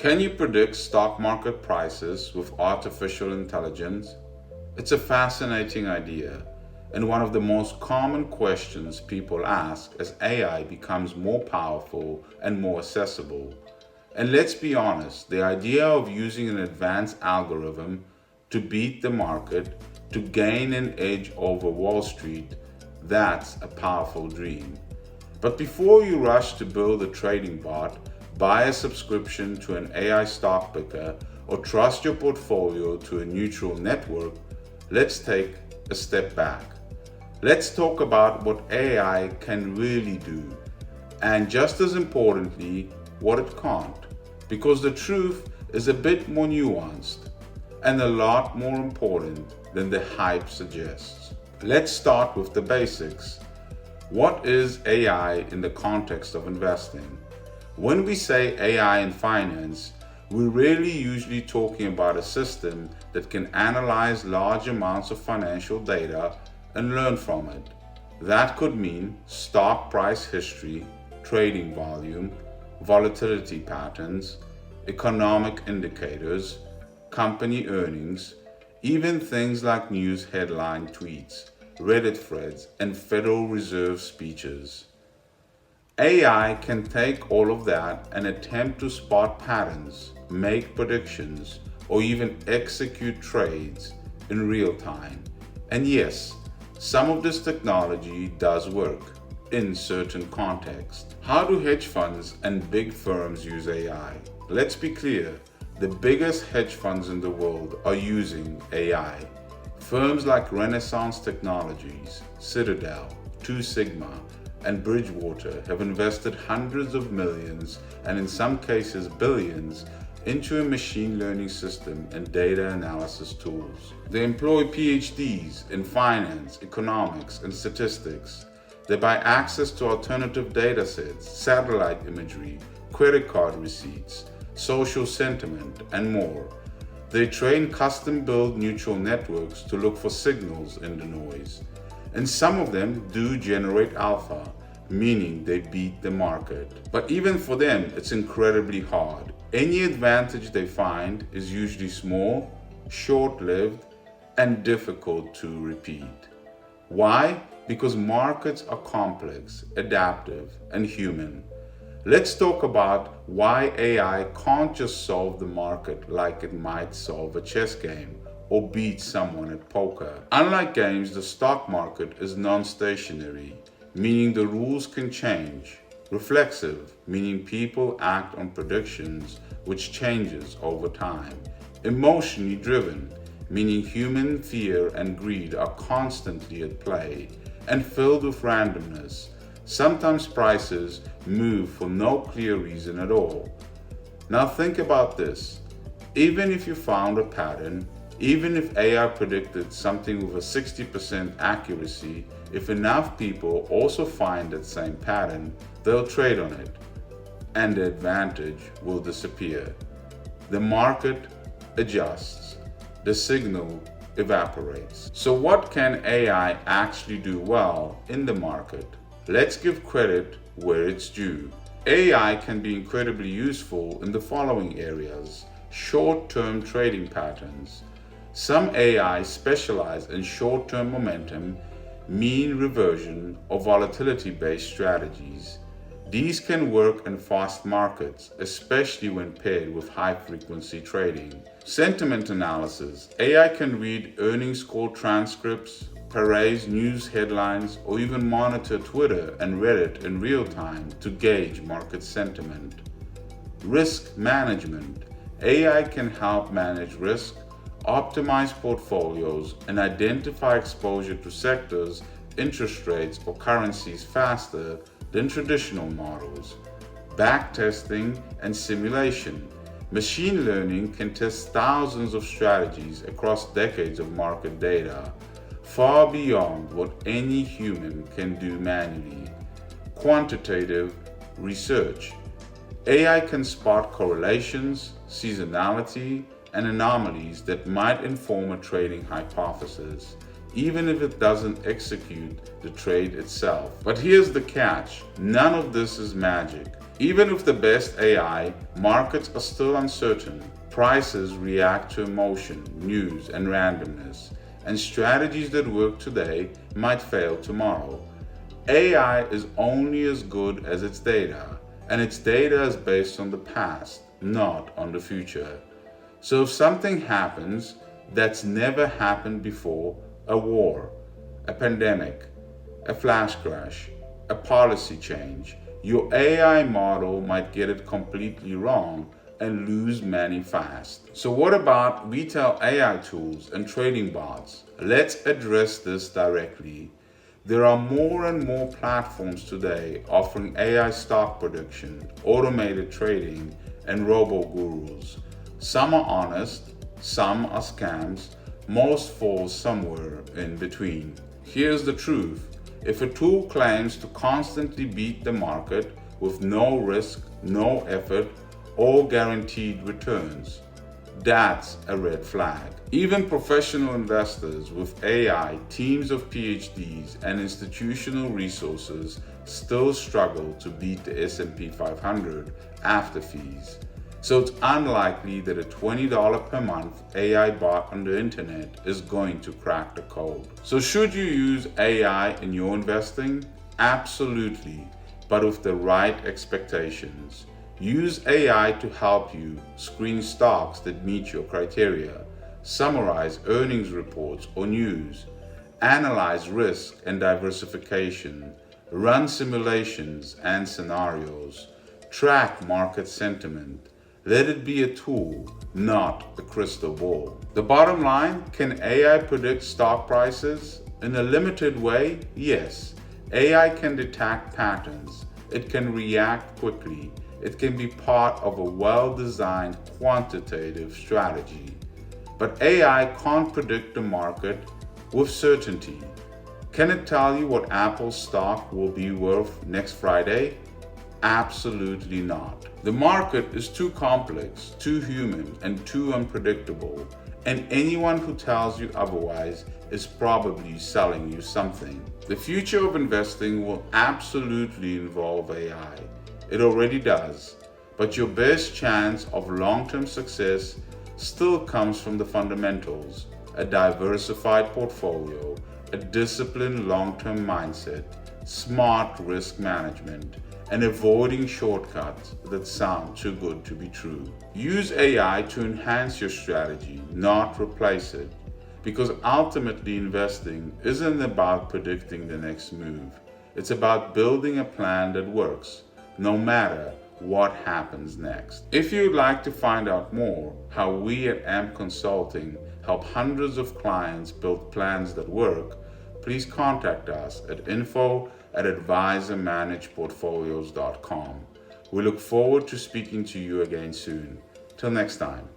Can you predict stock market prices with artificial intelligence? It's a fascinating idea and one of the most common questions people ask as AI becomes more powerful and more accessible. And let's be honest, the idea of using an advanced algorithm to beat the market, to gain an edge over Wall Street, that's a powerful dream. But before you rush to build a trading bot, buy a subscription to an AI stock picker, or trust your portfolio to a neutral network, let's take a step back. Let's talk about what AI can really do, and just as importantly, what it can't. Because the truth is a bit more nuanced and a lot more important than the hype suggests. Let's start with the basics. What is AI in the context of investing? When we say AI in finance, we're really usually talking about a system that can analyze large amounts of financial data and learn from it. That could mean stock price history, trading volume, volatility patterns, economic indicators, company earnings, even things like news headline tweets, Reddit threads, and Federal Reserve speeches. AI can take all of that and attempt to spot patterns, make predictions, or even execute trades in real time. And yes, some of this technology does work in certain contexts. How do hedge funds and big firms use AI? Let's be clear, the biggest hedge funds in the world are using AI. Firms like Renaissance Technologies, Citadel, Two Sigma, and Bridgewater have invested hundreds of millions and in some cases billions into a machine learning system and data analysis tools. They employ Ph.D.s in finance, economics, and statistics. They buy access to alternative data sets, satellite imagery, credit card receipts, social sentiment, and more. They train custom-built neural networks to look for signals in the noise. And some of them do generate alpha, meaning they beat the market. But even for them, it's incredibly hard. Any advantage they find is usually small, short-lived, and difficult to repeat. Why? Because markets are complex, adaptive, and human. Let's talk about why AI can't just solve the market like it might solve a chess game or beat someone at poker. Unlike games, the stock market is non-stationary, meaning the rules can change. Reflexive, meaning people act on predictions which changes over time. Emotionally driven, meaning human fear and greed are constantly at play. And filled with randomness. Sometimes prices move for no clear reason at all. Now think about this. Even if you found a pattern, even if AI predicted something with a 60% accuracy, if enough people also find that same pattern, they'll trade on it, and the advantage will disappear. The market adjusts, the signal evaporates. So what can AI actually do well in the market? Let's give credit where it's due. AI can be incredibly useful in the following areas. Short-term trading patterns. Some AI specialize in short-term momentum, mean reversion, or volatility-based strategies. These can work in fast markets, especially when paired with high-frequency trading. Sentiment analysis. AI can read earnings call transcripts, parse news headlines, or even monitor Twitter and Reddit in real time to gauge market sentiment. Risk management. AI can help manage risk, optimize portfolios, and identify exposure to sectors, interest rates, or currencies faster than traditional models. Backtesting and simulation. Machine learning can test thousands of strategies across decades of market data, far beyond what any human can do manually. Quantitative research. AI can spot correlations, seasonality, and anomalies that might inform a trading hypothesis. even if it doesn't execute the trade itself. But here's the catch: none of this is magic. Even with the best AI, markets are still uncertain. Prices react to emotion, news, and randomness, and strategies that work today might fail tomorrow. AI is only as good as its data, and its data is based on the past, not on the future. So if something happens that's never happened before, a war, a pandemic, a flash crash, a policy change, your AI model might get it completely wrong and lose money fast. So what about retail AI tools and trading bots? Let's address this directly. There are more and more platforms today offering AI stock prediction, automated trading, and robo-gurus. Some are honest, some are scams, most fall somewhere in between. Here's the truth: if a tool claims to constantly beat the market with no risk, no effort, or guaranteed returns, that's a red flag. Even professional investors with AI, teams of Ph.D.s, and institutional resources still struggle to beat the S&P 500 after fees. So it's unlikely that a $20 per month AI bot on the internet is going to crack the code. So should you use AI in your investing? Absolutely, but with the right expectations. Use AI to help you screen stocks that meet your criteria, summarize earnings reports or news, analyze risk and diversification, run simulations and scenarios, track market sentiment. Let it be a tool, not a crystal ball. The bottom line: can AI predict stock prices? In a limited way, yes. AI can detect patterns. It can react quickly. It can be part of a well-designed quantitative strategy. But AI can't predict the market with certainty. Can it tell you what Apple's stock will be worth next Friday? Absolutely not. The market is too complex, too human, and too unpredictable, and anyone who tells you otherwise is probably selling you something. The future of investing will absolutely involve AI. It already does, but your best chance of long-term success still comes from the fundamentals: a diversified portfolio, a disciplined long-term mindset, smart risk management, and avoiding shortcuts that sound too good to be true. Use AI to enhance your strategy, not replace it, because ultimately investing isn't about predicting the next move. It's about building a plan that works, no matter what happens next. If you'd like to find out more how we at AMP Consulting help hundreds of clients build plans that work, please contact us at info@advisormanageportfolios.com. We look forward to speaking to you again soon. Till next time.